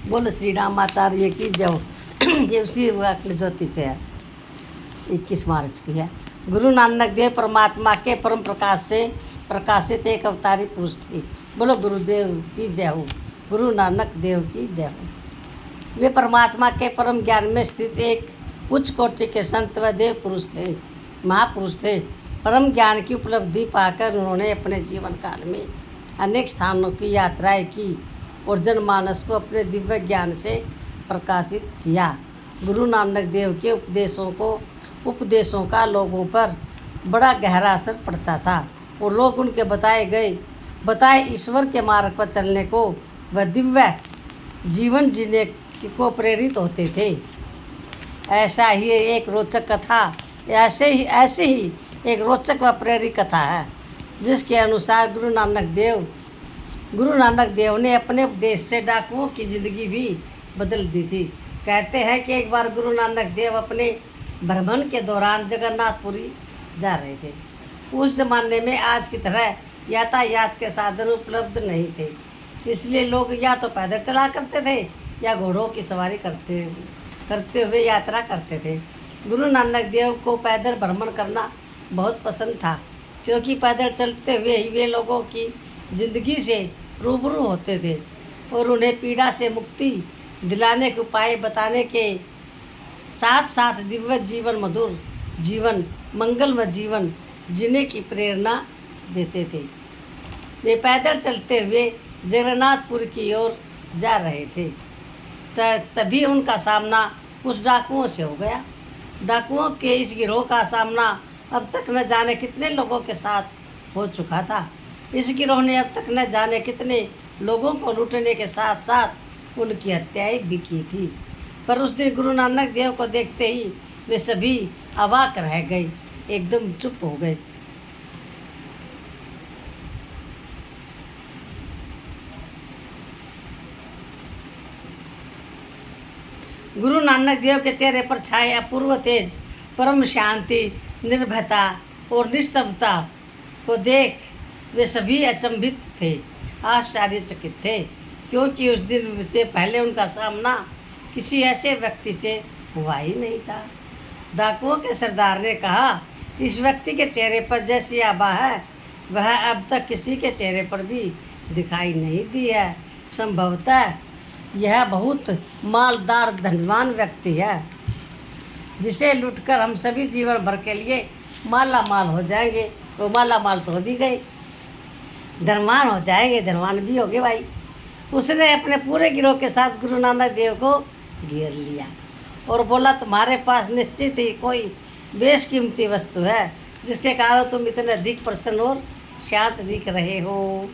बोल श्री राम आचार्य की जय। ये उसी अखंड ज्योति से है, 21 मार्च की है। गुरु नानक देव परमात्मा के परम प्रकाश से प्रकाशित एक अवतारी पुरुष थे। बोलो गुरुदेव की जय हो, गुरु नानक देव की जय हो। वे परमात्मा के परम ज्ञान में स्थित एक उच्च कोटि के संत व देव पुरुष थे, महापुरुष थे। परम ज्ञान की उपलब्धि पाकर उन्होंने अपने जीवन काल में अनेक स्थानों की यात्राएं की और जनमानस को अपने दिव्य ज्ञान से प्रकाशित किया। गुरु नानक देव के उपदेशों का लोगों पर बड़ा गहरा असर पड़ता था और लोग उनके बताए ईश्वर के मार्ग पर चलने को व दिव्य जीवन जीने को प्रेरित होते थे। ऐसी ही एक रोचक व प्रेरक कथा है, जिसके अनुसार गुरु नानक देव ने अपने उपदेश से डाकुओं की जिंदगी भी बदल दी थी। कहते हैं कि एक बार गुरु नानक देव अपने भ्रमण के दौरान जगन्नाथपुरी जा रहे थे। उस जमाने में आज की तरह यातायात के साधन उपलब्ध नहीं थे, इसलिए लोग या तो पैदल चला करते थे या घोड़ों की सवारी करते हुए यात्रा करते थे। गुरु नानक देव को पैदल भ्रमण करना बहुत पसंद था, क्योंकि पैदल चलते हुए ही वे लोगों की जिंदगी से रूबरू होते थे और उन्हें पीड़ा से मुक्ति दिलाने के उपाय बताने के साथ साथ दिव्य जीवन, मधुर जीवन, मंगलमय जीवन जीने की प्रेरणा देते थे। वे पैदल चलते हुए जगन्नाथपुर की ओर जा रहे थे। तभी उनका सामना कुछ डाकुओं से हो गया। डाकुओं के इस गिरोह का सामना अब तक न जाने कितने लोगों के साथ हो चुका था। इस गिरोह ने अब तक न जाने कितने लोगों को लूटने के साथ साथ उनकी हत्याएं भी की थी। पर उस दिन गुरु नानक देव को देखते ही वे सभी अवाक रह गए, एकदम चुप हो गए। गुरु नानक देव के चेहरे पर छाए अपूर्व तेज, परम शांति, निर्भयता और निस्तब्धता को देख वे सभी अचंभित थे, आश्चर्यचकित थे, क्योंकि उस दिन से पहले उनका सामना किसी ऐसे व्यक्ति से हुआ ही नहीं था। डाकुओं के सरदार ने कहा, इस व्यक्ति के चेहरे पर जैसी आभा है वह अब तक किसी के चेहरे पर भी दिखाई नहीं दी है। संभवतः यह बहुत मालदार धनवान व्यक्ति है, जिसे लूटकर हम सभी जीवन भर के लिए माला माल हो जाएंगे। वो माला माल तो हो भी गए, धनवान हो जाएंगे, धनवान भी हो गए भाई। उसने अपने पूरे गिरोह के साथ गुरु नानक देव को घेर लिया और बोला, तुम्हारे पास निश्चित ही कोई बेशकीमती वस्तु है, जिसके कारण तुम इतने अधिक प्रसन्न और शांत दिख रहे हो।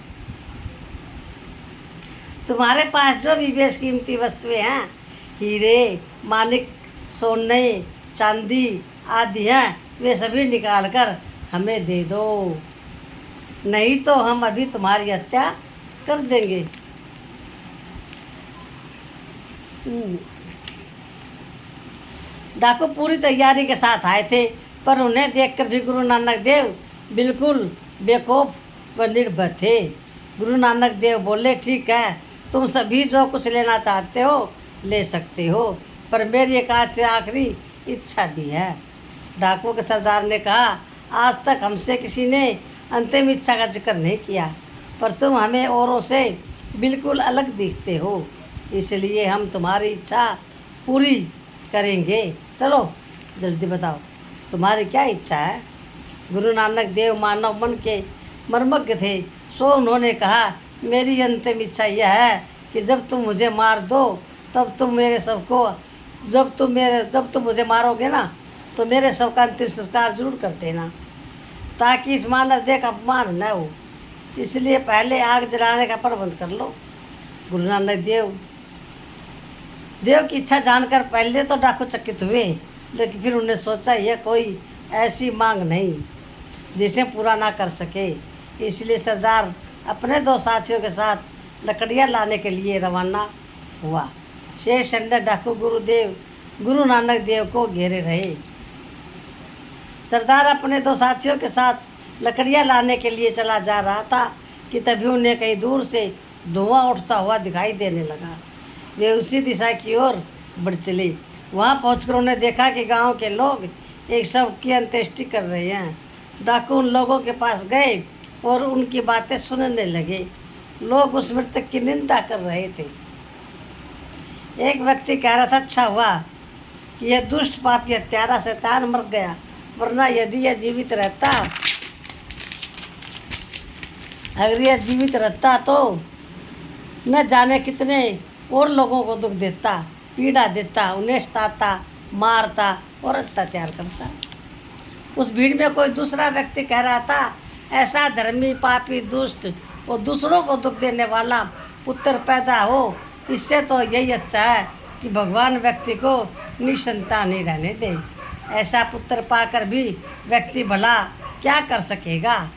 तुम्हारे पास जो भी बेशकीमती वस्तुएं हैं, हीरे, मानिक, सोने, चांदी आदि हैं, वे सभी निकाल कर हमें दे दो, नहीं तो हम अभी तुम्हारी हत्या कर देंगे। डाकू पूरी तैयारी के साथ आए थे, पर उन्हें देखकर भी गुरु नानक देव बिल्कुल बेखौफ व निर्भय थे। गुरु नानक देव बोले, ठीक है, तुम सभी जो कुछ लेना चाहते हो ले सकते हो, पर मेरी एक आज से आखिरी इच्छा भी है। डाकुओं के सरदार ने कहा, आज तक हमसे किसी ने अंतिम इच्छा का जिक्र नहीं किया, पर तुम हमें औरों से बिल्कुल अलग दिखते हो, इसलिए हम तुम्हारी इच्छा पूरी करेंगे। चलो जल्दी बताओ, तुम्हारी क्या इच्छा है। गुरु नानक देव मानव मन के मर्मज्ञ थे, सो उन्होंने कहा, मेरी अंतिम इच्छा यह है कि जब तुम मुझे मार दो तब तुम मेरे सबको जब तुम मुझे मारोगे ना, तो मेरे सब का अंतिम संस्कार जरूर कर देना, ताकि इस मानव देह का अपमान न हो। इसलिए पहले आग जलाने का प्रबंध कर लो। गुरु नानक देव की इच्छा जानकर पहले तो डाकू चकित हुए, लेकिन फिर उन्हें सोचा यह कोई ऐसी मांग नहीं जिसे पूरा ना कर सके। इसलिए सरदार अपने 2 साथियों के साथ लकड़ियाँ लाने के लिए रवाना हुआ। शेष अन्य डाकू गुरु नानक देव को घेरे रहे। सरदार अपने 2 साथियों के साथ लकड़ियाँ लाने के लिए चला जा रहा था कि तभी उन्हें कहीं दूर से धुआं उठता हुआ दिखाई देने लगा। वे उसी दिशा की ओर बढ़ चले। वहाँ पहुँचकर उन्होंने देखा कि गांव के लोग एक शव की अंत्येष्टि कर रहे हैं। डाकू उन लोगों के पास गए और उनकी बातें सुनने लगे। लोग उस मृतक की निंदा कर रहे थे। एक व्यक्ति कह रहा था, अच्छा हुआ कि यह दुष्ट पापी हत्यारा शैतान मर गया, वरना यदि यह जीवित रहता, अगर यह जीवित रहता तो न जाने कितने और लोगों को दुख देता, पीड़ा देता, उन्हें सताता, मारता और अत्याचार करता। उस भीड़ में कोई दूसरा व्यक्ति कह रहा था, ऐसा धर्मी, पापी, दुष्ट और दूसरों को दुख देने वाला पुत्र पैदा हो, इससे तो यही अच्छा है कि भगवान व्यक्ति को निसंतान ही रहने दे। ऐसा पुत्र पाकर भी व्यक्ति भला क्या कर सकेगा।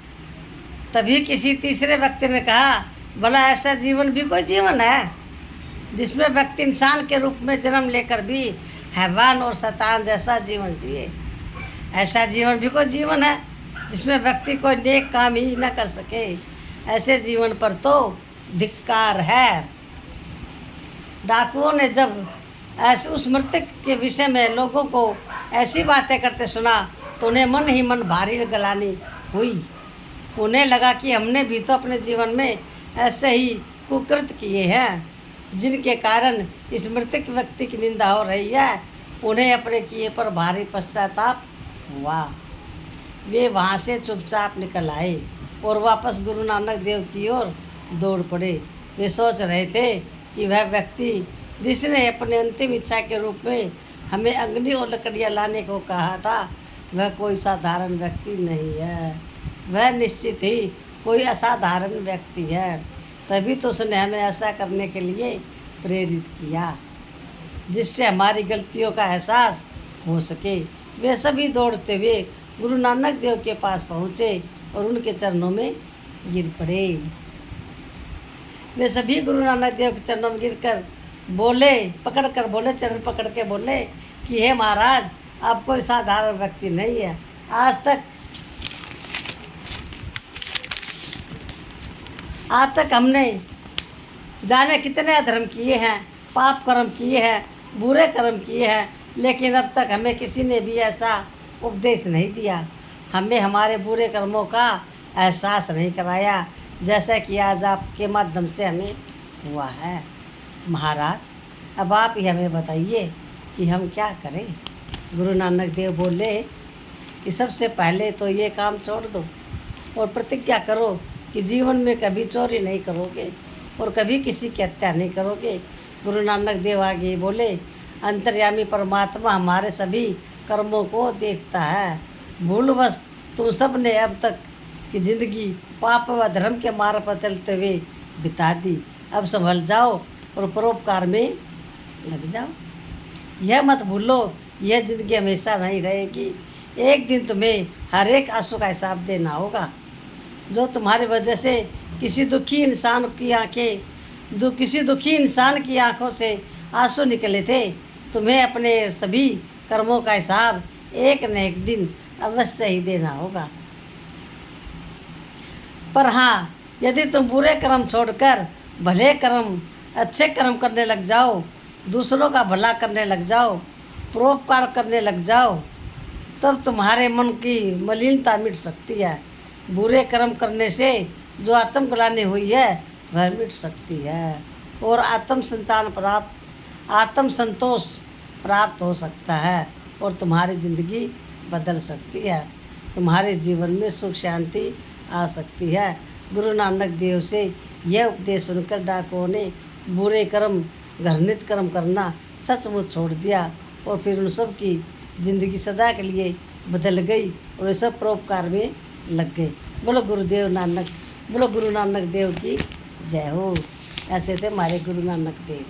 तभी किसी तीसरे व्यक्ति ने कहा, भला ऐसा जीवन भी कोई जीवन है जिसमें व्यक्ति इंसान के रूप में जन्म लेकर भी हैवान और शैतान जैसा जीवन जिए। ऐसा जीवन भी कोई जीवन है जिसमें व्यक्ति कोई नेक काम ही न कर सके। ऐसे जीवन पर तो धिक्कार है। डाकुओं ने जब ऐसे उस मृतक के विषय में लोगों को ऐसी बातें करते सुना तो उन्हें मन ही मन भारी गलानी हुई। उन्हें लगा कि हमने भी तो अपने जीवन में ऐसे ही कुकृत किए हैं जिनके कारण इस मृतक व्यक्ति की निंदा हो रही है। उन्हें अपने किए पर भारी पश्चाताप हुआ। वे वहाँ से चुपचाप निकल आए और वापस गुरु नानक देव की ओर दौड़ पड़े। वे सोच रहे थे कि वह व्यक्ति जिसने अपने अंतिम इच्छा के रूप में हमें अग्नि और लकड़ियाँ लाने को कहा था, वह कोई साधारण व्यक्ति नहीं है, वह निश्चित ही कोई असाधारण व्यक्ति है। तभी तो उसने हमें ऐसा करने के लिए प्रेरित किया जिससे हमारी गलतियों का एहसास हो सके। वे सभी दौड़ते हुए गुरु नानक देव के पास पहुँचे और उनके चरणों में गिर पड़े। वे सभी गुरु नानक देव के चरणों में गिरकर बोले, चरण पकड़ के बोले कि हे महाराज, आप कोई साधारण व्यक्ति नहीं है। आज तक हमने जाने कितने अधर्म किए हैं, पाप कर्म किए हैं, बुरे कर्म किए हैं, लेकिन अब तक हमें किसी ने भी ऐसा उपदेश नहीं दिया, हमें हमारे बुरे कर्मों का एहसास नहीं कराया जैसा कि आज आपके माध्यम से हमें हुआ है। महाराज, अब आप ही हमें बताइए कि हम क्या करें। गुरु नानक देव बोले कि सबसे पहले तो ये काम छोड़ दो और प्रतिज्ञा करो कि जीवन में कभी चोरी नहीं करोगे और कभी किसी की हत्या नहीं करोगे। गुरु नानक देव आगे बोले, अंतर्यामी परमात्मा हमारे सभी कर्मों को देखता है। भूलवश तुम सब ने अब तक की जिंदगी पाप व धर्म के मार्ग पर चलते हुए बिता दी। अब संभल जाओ और परोपकार में लग जाओ। यह मत भूलो, यह जिंदगी हमेशा नहीं रहेगी। एक दिन तुम्हें हर एक आंसू का हिसाब देना होगा। जो तुम्हारी वजह से किसी दुखी इंसान की आंखों से आंसू निकले थे, तुम्हें अपने सभी कर्मों का हिसाब एक न एक दिन अवश्य ही देना होगा। पर हाँ, यदि तुम बुरे कर्म छोड़कर भले कर्म, अच्छे कर्म करने लग जाओ, दूसरों का भला करने लग जाओ, परोपकार करने लग जाओ, तब तुम्हारे मन की मलिनता मिट सकती है। बुरे कर्म करने से जो आत्मग्लानि हुई है वह मिट सकती है और आत्म संतोष प्राप्त हो सकता है और तुम्हारी ज़िंदगी बदल सकती है। तुम्हारे जीवन में सुख शांति आ सकती है। गुरु नानक देव से यह उपदेश सुनकर डाकुओं ने बुरे कर्म, घृणित कर्म करना सचमुच छोड़ दिया और फिर उन सब की ज़िंदगी सदा के लिए बदल गई और वे सब परोपकार में लग गए। बोलो गुरु नानक देव की जय हो। ऐसे थे हमारे गुरु नानक देव।